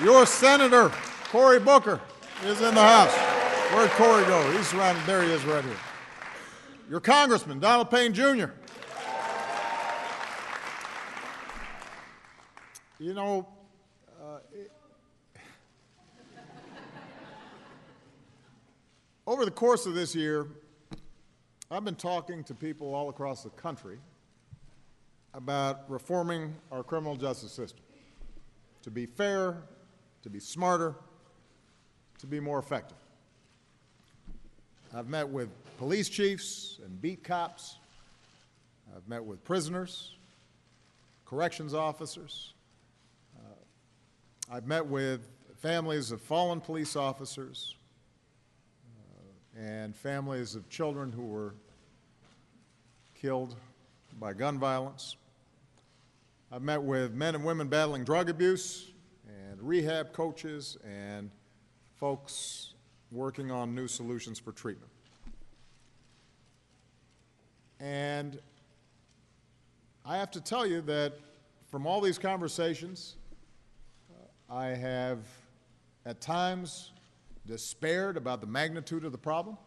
Your Senator, Cory Booker, is in the House. Where'd Cory go? He's surrounded. There he is right here. Your Congressman, Donald Payne Jr. You know, over the course of this year, I've been talking to people all across the country about reforming our criminal justice system to be fair, to be smarter, to be more effective. I've met with police chiefs and beat cops. I've met with prisoners, corrections officers. I've met with families of fallen police officers and families of children who were killed by gun violence. I've met with men and women battling drug abuse and rehab coaches and folks working on new solutions for treatment. And I have to tell you that from all these conversations, I have at times despaired about the magnitude of the problem.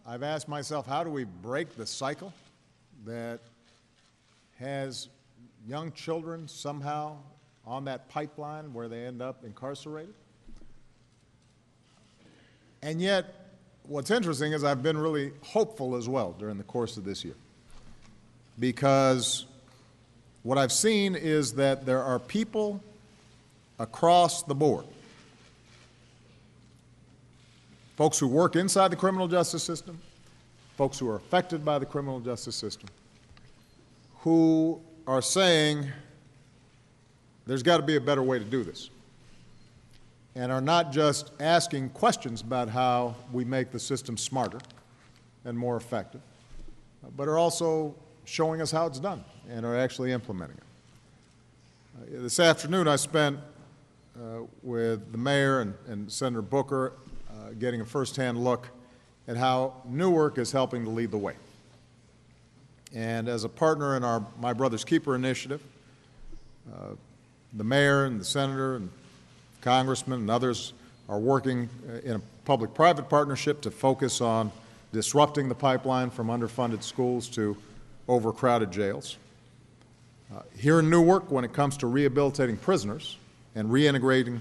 I've asked myself, how do we break the cycle that has young children somehow on that pipeline where they end up incarcerated? And yet, what's interesting is I've been really hopeful as well during the course of this year, because what I've seen is that there are people across the board, folks who work inside the criminal justice system, folks who are affected by the criminal justice system, who are saying there's got to be a better way to do this, and are not just asking questions about how we make the system smarter and more effective, but are also showing us how it's done and are actually implementing it. This afternoon I spent with the mayor and Senator Booker getting a firsthand look at how Newark is helping to lead the way. And as a partner in our My Brother's Keeper initiative, the mayor and the senator and congressmen and others are working in a public-private partnership to focus on disrupting the pipeline from underfunded schools to overcrowded jails. Here in Newark, when it comes to rehabilitating prisoners and reintegrating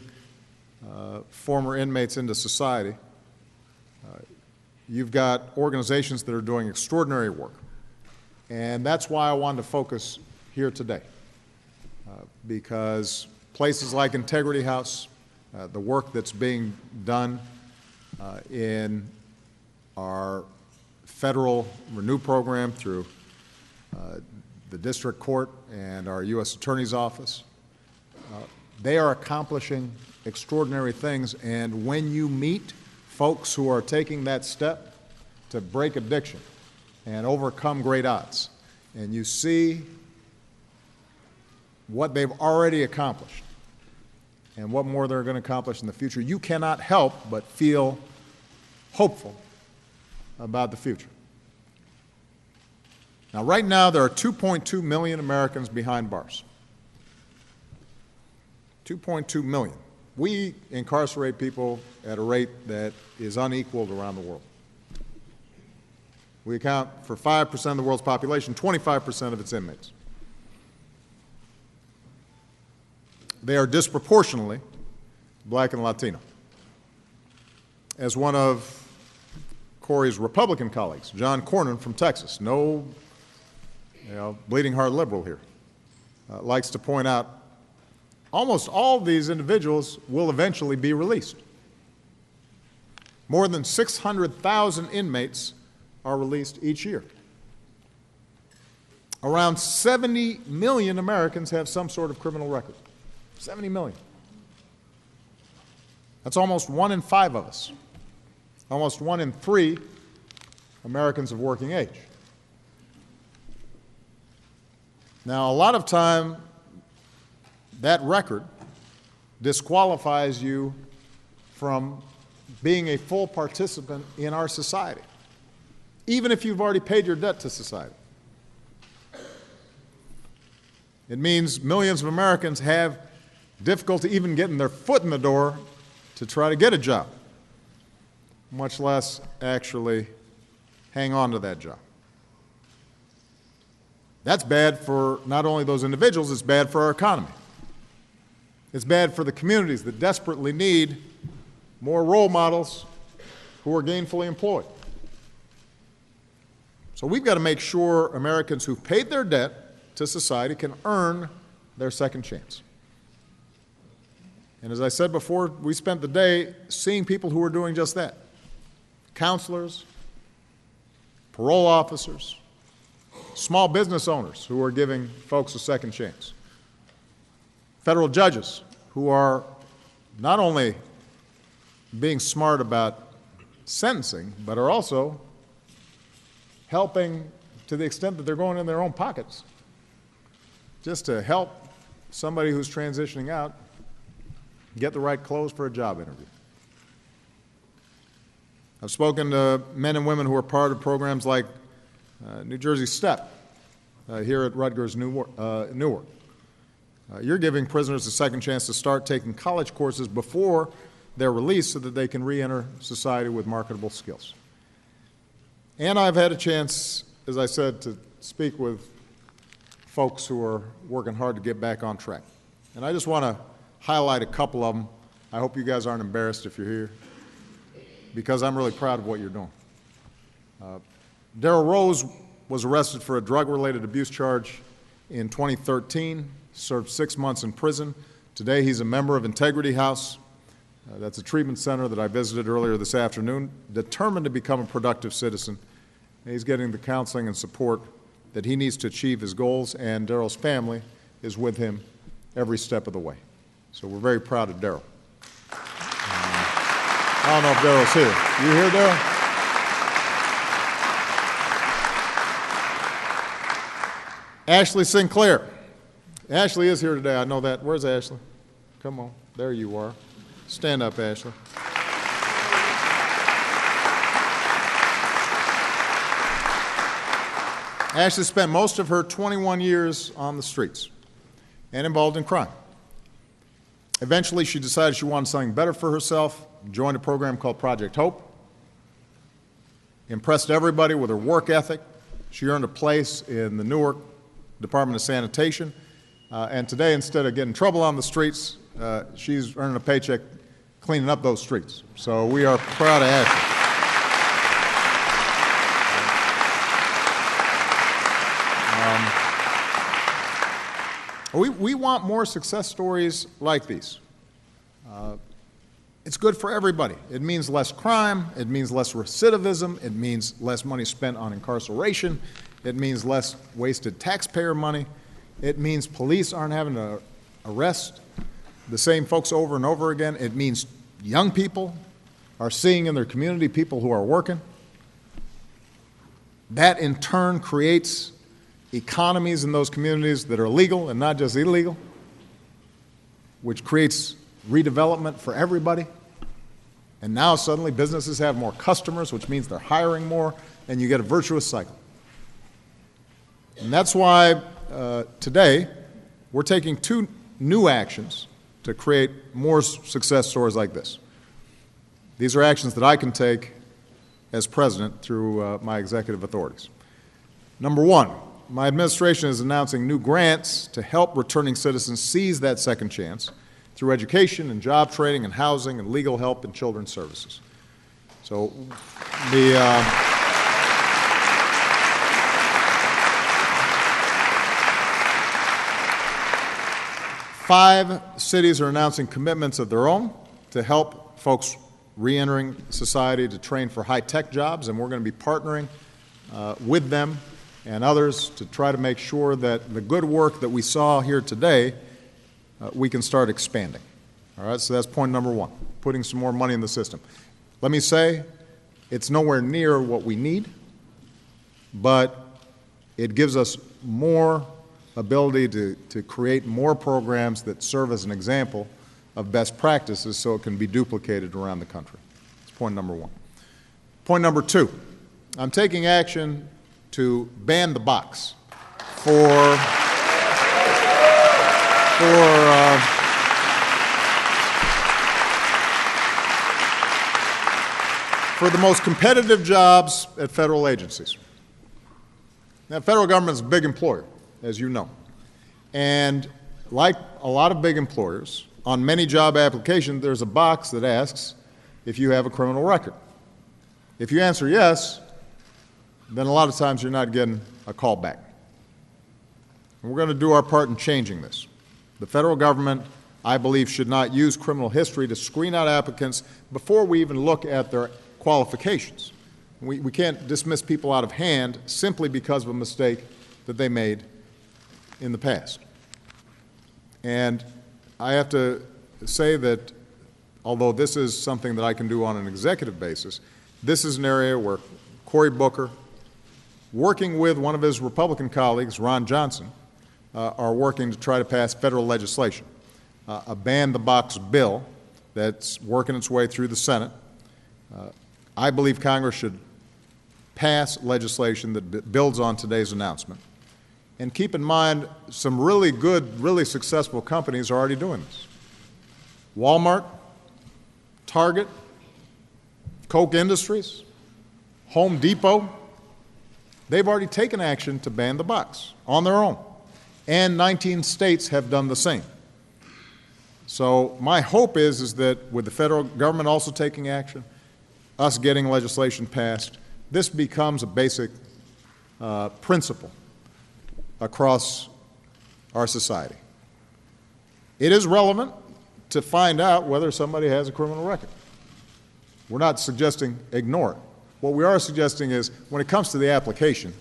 former inmates into society, you've got organizations that are doing extraordinary work. And that's why I wanted to focus here today, because places like Integrity House, the work that's being done in our federal Renew program through the district court and our U.S. Attorney's Office, they are accomplishing extraordinary things. And when you meet folks who are taking that step to break addiction and overcome great odds, and you see what they've already accomplished and what more they're going to accomplish in the future, you cannot help but feel hopeful about the future. Now, right now, there are 2.2 million Americans behind bars. 2.2 million. We incarcerate people at a rate that is unequaled around the world. We account for 5% of the world's population, 25% of its inmates. They are disproportionately black and Latino. As one of Cory's Republican colleagues, John Cornyn from Texas, no bleeding heart liberal here, likes to point out, almost all of these individuals will eventually be released. More than 600,000 inmates are released each year. Around 70 million Americans have some sort of criminal record. 70 million. That's almost 1 in 5 of us. Almost 1 in 3 Americans of working age. Now, a lot of time, that record disqualifies you from being a full participant in our society, even if you've already paid your debt to society. It means millions of Americans have difficulty even getting their foot in the door to try to get a job, much less actually hang on to that job. That's bad for not only those individuals, it's bad for our economy. It's bad for the communities that desperately need more role models who are gainfully employed. So we've got to make sure Americans who've paid their debt to society can earn their second chance. And as I said before, we spent the day seeing people who are doing just that. Counselors, parole officers, small business owners who are giving folks a second chance. Federal judges who are not only being smart about sentencing, but are also helping to the extent that they're going in their own pockets just to help somebody who's transitioning out get the right clothes for a job interview. I've spoken to men and women who are part of programs like New Jersey STEP here at Rutgers-Newark. You're giving prisoners a second chance to start taking college courses before they're released so that they can re-enter society with marketable skills. And I've had a chance, as I said, to speak with folks who are working hard to get back on track. And I just want to highlight a couple of them. I hope you guys aren't embarrassed if you're here, because I'm really proud of what you're doing. Darrell Rose was arrested for a drug-related abuse charge in 2013, served 6 months in prison. Today he's a member of Integrity House. That's a treatment center that I visited earlier this afternoon, determined to become a productive citizen. And he's getting the counseling and support that he needs to achieve his goals, and Darrell's family is with him every step of the way. So we're very proud of Darrell. I don't know if Darrell's here. You here, Darrell? Ashley Sinclair. Ashley is here today. I know that. Where's Ashley? Come on. There you are. Stand up, Ashley. Ashley spent most of her 21 years on the streets and involved in crime. Eventually, she decided she wanted something better for herself, joined a program called Project Hope, impressed everybody with her work ethic. She earned a place in the Newark Department of Sanitation, and today, instead of getting in trouble on the streets, she's earning a paycheck cleaning up those streets. So we are proud of Ashley. We want more success stories like these. It's good for everybody. It means less crime. It means less recidivism. It means less money spent on incarceration. It means less wasted taxpayer money. It means police aren't having to arrest the same folks over and over again. It means young people are seeing in their community people who are working. That in turn creates economies in those communities that are legal and not just illegal, which creates redevelopment for everybody. And now suddenly businesses have more customers, which means they're hiring more, and you get a virtuous cycle. And that's why today we're taking 2 new actions to create more success stories like this. These are actions that I can take as president through my executive authorities. Number 1, my administration is announcing new grants to help returning citizens seize that second chance through education and job training and housing and legal help and children's services. So the 5 cities are announcing commitments of their own to help folks re-entering society to train for high-tech jobs, and we're going to be partnering with them and others to try to make sure that the good work that we saw here today, we can start expanding. All right, so that's point number 1, putting some more money in the system. Let me say, it's nowhere near what we need, but it gives us more ability to create more programs that serve as an example of best practices so it can be duplicated around the country. That's point number 1. Point number 2, I'm taking action to ban the box for for the most competitive jobs at federal agencies. Now, federal government is a big employer, as you know. And like a lot of big employers, on many job applications, there's a box that asks if you have a criminal record. If you answer yes, then a lot of times you're not getting a call back. And we're going to do our part in changing this. The federal government, I believe, should not use criminal history to screen out applicants before we even look at their qualifications. We can't dismiss people out of hand simply because of a mistake that they made in the past. And I have to say that although this is something that I can do on an executive basis, this is an area where Cory Booker, working with one of his Republican colleagues, Ron Johnson, are working to try to pass federal legislation, a ban-the-box bill that's working its way through the Senate. I believe Congress should pass legislation that builds on today's announcement. And keep in mind, some really good, really successful companies are already doing this. Walmart, Target, Koch Industries, Home Depot, they've already taken action to ban the box on their own. And 19 states have done the same. So my hope is that with the federal government also taking action, us getting legislation passed, this becomes a basic principle across our society. It is relevant to find out whether somebody has a criminal record. We're not suggesting ignore it. What we are suggesting is when it comes to the application,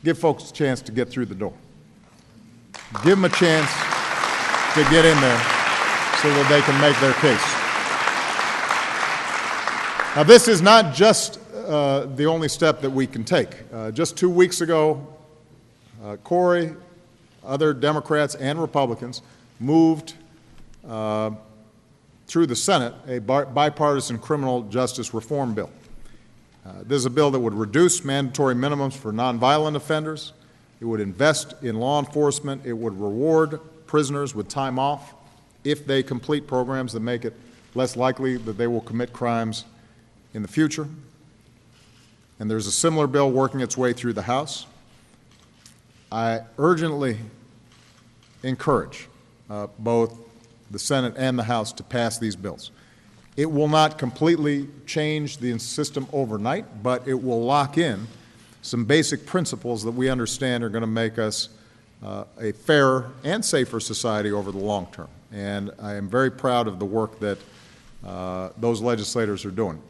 give folks a chance to get through the door. Give them a chance to get in there so that they can make their case. Now, this is not just the only step that we can take. Just 2 weeks ago, Cory, other Democrats and Republicans moved through the Senate a bipartisan criminal justice reform bill. This is a bill that would reduce mandatory minimums for nonviolent offenders. It would invest in law enforcement. It would reward prisoners with time off if they complete programs that make it less likely that they will commit crimes in the future. And there's a similar bill working its way through the House. I urgently encourage both the Senate and the House to pass these bills. It will not completely change the system overnight, but it will lock in some basic principles that we understand are going to make us a fairer and safer society over the long term. And I am very proud of the work that those legislators are doing.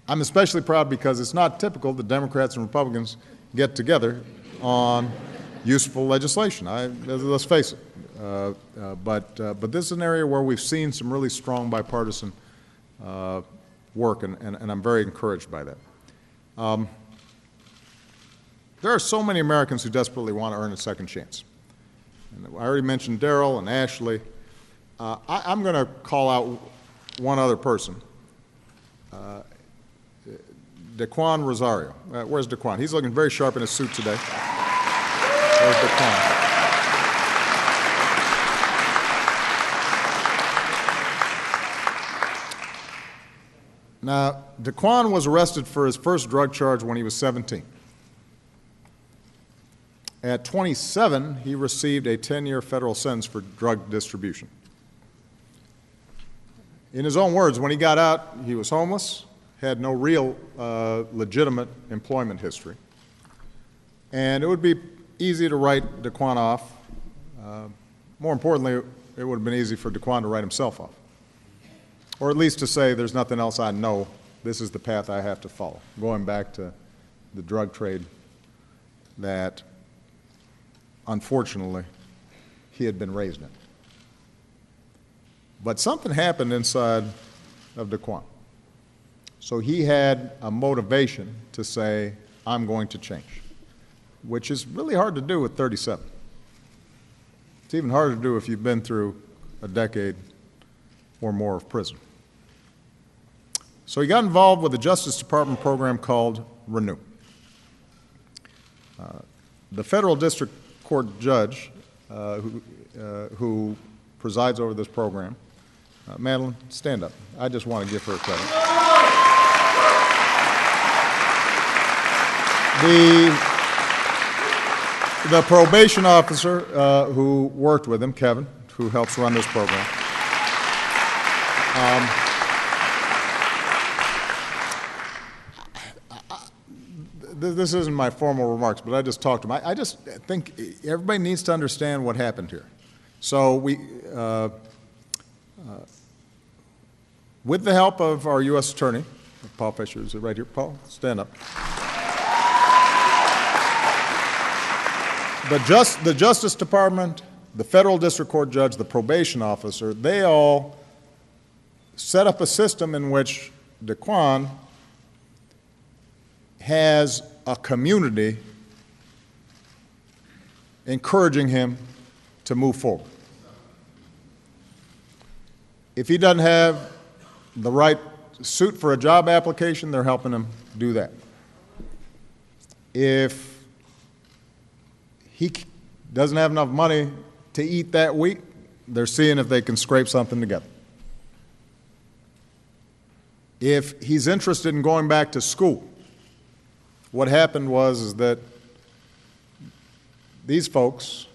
I'm especially proud because it's not typical that Democrats and Republicans get together on useful legislation. Let's face it. But this is an area where we've seen some really strong bipartisan work, and I'm very encouraged by that. There are so many Americans who desperately want to earn a second chance. And I already mentioned Darrell and Ashley. I'm going to call out one other person. Daquan Rosario. Where's Daquan? He's looking very sharp in his suit today. Where's Daquan? Now, Daquan was arrested for his first drug charge when he was 17. At 27, he received a 10-year federal sentence for drug distribution. In his own words, when he got out, he was homeless, had no real legitimate employment history. And it would be easy to write Daquan off. More importantly, it would have been easy for Daquan to write himself off. Or at least to say, there's nothing else I know, this is the path I have to follow. Going back to the drug trade that, unfortunately, he had been raised in. But something happened inside of Daquan. So he had a motivation to say, I'm going to change, which is really hard to do at 37. It's even harder to do if you've been through a decade or more of prison. So he got involved with a Justice Department program called Renew. The federal district court judge who presides over this program. Madeline, stand up. I just want to give her credit. The probation officer who worked with him, Kevin, who helps run this program, this isn't my formal remarks, but I just talked to him. I just think everybody needs to understand what happened here. So with the help of our U.S. Attorney, Paul Fisher is right here. Paul, stand up. The Justice Department, the federal district court judge, the probation officer, they all set up a system in which Daquan has a community encouraging him to move forward. If he doesn't have the right suit for a job application, they're helping him do that. If he doesn't have enough money to eat that week, they're seeing if they can scrape something together. If he's interested in going back to school, what happened was that these folks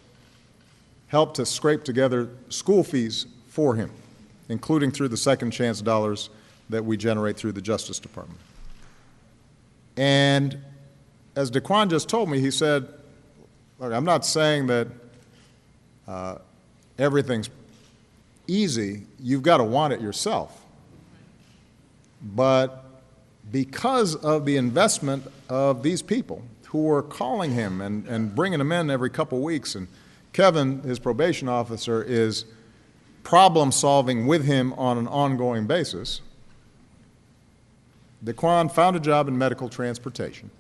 helped to scrape together school fees for him, including through the second chance dollars that we generate through the Justice Department. And as Daquan just told me, he said, look, I'm not saying that everything's easy. You've got to want it yourself. But because of the investment of these people who were calling him and bringing him in every couple weeks, and Kevin, his probation officer, is problem solving with him on an ongoing basis, Daquan found a job in medical transportation.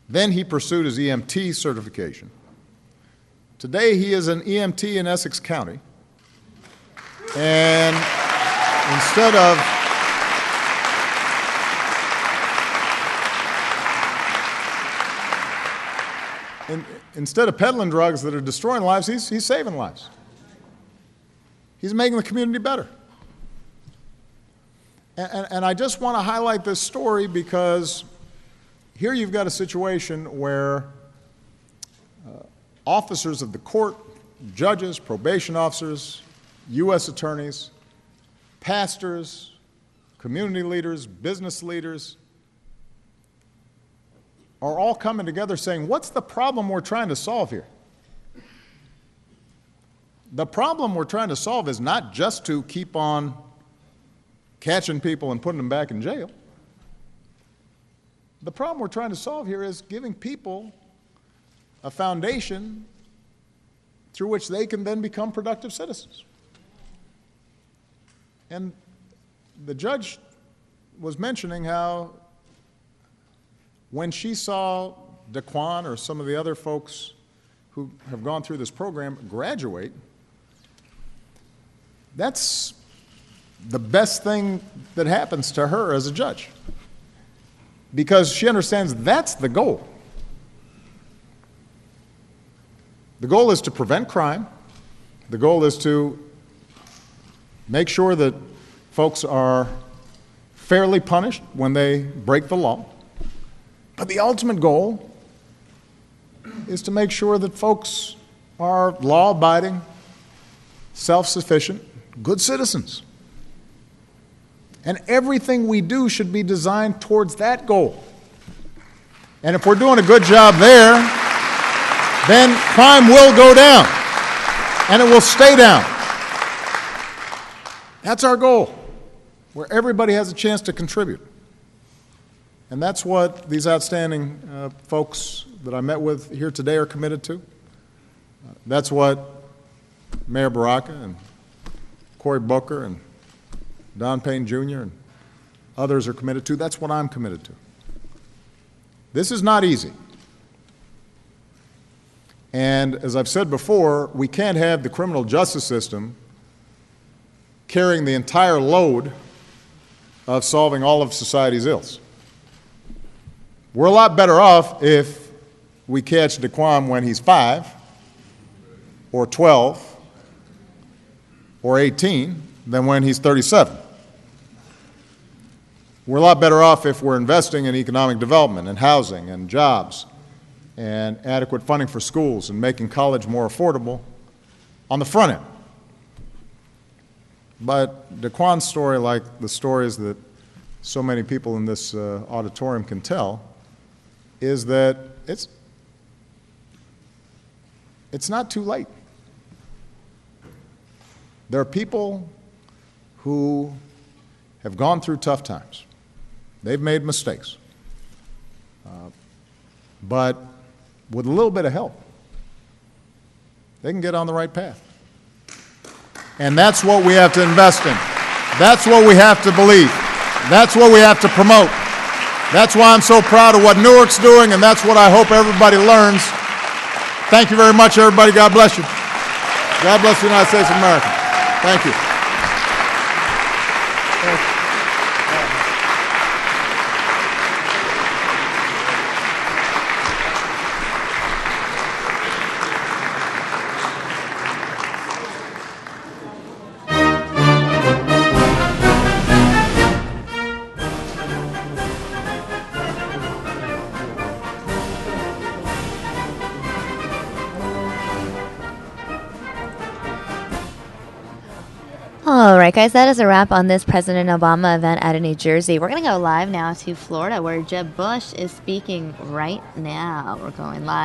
Then he pursued his EMT certification. Today he is an EMT in Essex County, and instead of peddling drugs that are destroying lives, he's saving lives. He's making the community better. And I just want to highlight this story because here you've got a situation where officers of the court, judges, probation officers, U.S. attorneys, pastors, community leaders, business leaders are all coming together saying, what's the problem we're trying to solve here? The problem we're trying to solve is not just to keep on catching people and putting them back in jail. The problem we're trying to solve here is giving people a foundation through which they can then become productive citizens. And the judge was mentioning how when she saw Daquan or some of the other folks who have gone through this program graduate, that's the best thing that happens to her as a judge, because she understands that's the goal. The goal is to prevent crime. The goal is to make sure that folks are fairly punished when they break the law. But the ultimate goal is to make sure that folks are law-abiding, self-sufficient, good citizens. And everything we do should be designed towards that goal. And if we're doing a good job there, then crime will go down, and it will stay down. That's our goal, where everybody has a chance to contribute. And that's what these outstanding folks that I met with here today are committed to. That's what Mayor Baraka and Cory Booker and Don Payne Jr. and others are committed to. That's what I'm committed to. This is not easy. And as I've said before, we can't have the criminal justice system carrying the entire load of solving all of society's ills. We're a lot better off if we catch Daquan when he's 5 or 12 or 18 than when he's 37. We're a lot better off if we're investing in economic development and housing and jobs and adequate funding for schools and making college more affordable on the front end. But Daquan's story, like the stories that so many people in this auditorium can tell, is that it's not too late. There are people who have gone through tough times. They've made mistakes. But with a little bit of help, they can get on the right path. And that's what we have to invest in. That's what we have to believe. That's what we have to promote. That's why I'm so proud of what Newark's doing, and that's what I hope everybody learns. Thank you very much, everybody. God bless you. God bless the United States of America. Thank you. All right, guys, that is a wrap on this President Obama event out of New Jersey. We're going to go live now to Florida, where Jeb Bush is speaking right now. We're going live.